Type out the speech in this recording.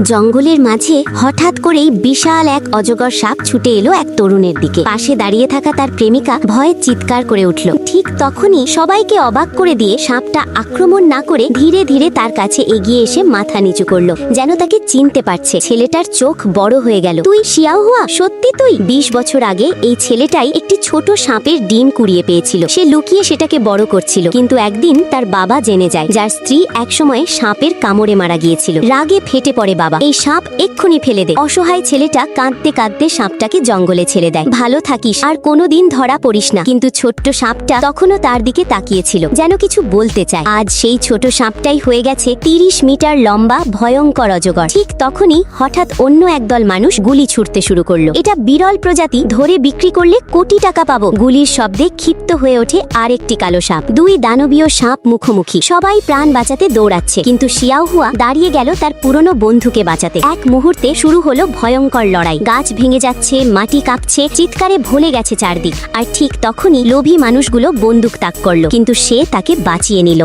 জঙ্গলের মাঝে হঠাৎ করেই বিশাল এক অজগর সাপ ছুটে এলো এক তরুণের দিকে। পাশে দাঁড়িয়ে থাকা তার প্রেমিকা ভয়ে চিৎকার করে উঠল। ঠিক তখনই সবাইকে অবাক করে দিয়ে সাপটা আক্রমণ না করে ধীরে ধীরে তার কাছে এগিয়ে এসে মাথা নিচু করলো, যেন তাকে চিনতে পারছে। ছেলেটার চোখ বড় হয়ে গেল। তুই শিয়াওহুয়া, সত্যি তুই? 20 বছর আগে এই ছেলেটাই একটি ছোট সাপের ডিম কুড়িয়ে পেয়েছিল। সে লুকিয়ে সেটাকে বড় করছিল, কিন্তু একদিন তার বাবা জেনে যায় যার স্ত্রী একসময় সাপের কামড়ে মারা গিয়েছিল। রাগে ফেটে পড়ে বাবা, এই সাপ এক্ষুনি ফেলে দে। অসহায় ছেলেটা কাঁদতে কাঁদতে সাপটাকে জঙ্গলে ছেড়ে দেয়। ভালো থাকিস, আর কোনোদিন ধরা পড়িস না। কিন্তু ছোট্ট সাপটা তখনও তার দিকে তাকিয়েছিল, যেন কিছু বলতে চায়। আজ সেই ছোট সাপটাই হয়ে গেছে 30 মিটার লম্বা ভয়ঙ্কর অজগর। ঠিক তখনই হঠাৎ অন্য একদল মানুষ গুলি ছুটতে শুরু করলো। এটা বিরল প্রজাতি, ধরে বিক্রি করলে কোটি টাকা পাবো। গুলির শব্দে ক্ষিপ্ত হয়ে ওঠে আরেকটি কালো সাপ। দুই দানবীয় সাপ মুখোমুখি। সবাই প্রাণ বাঁচাতে দৌড়াচ্ছে, কিন্তু শিয়াওহুয়া দাঁড়িয়ে গেল তার পুরনো বন্ধুকে বাঁচাতে। এক মুহূর্তে শুরু হলো ভয়ঙ্কর লড়াই। গাছ ভেঙে যাচ্ছে, মাটি কাঁপছে, চিৎকারে ভুলে গেছে চারদিক। আর ঠিক তখনই লোভী মানুষগুলো বন্দুক তাক করলো, কিন্তু সে তাকে বাঁচিয়ে নিল।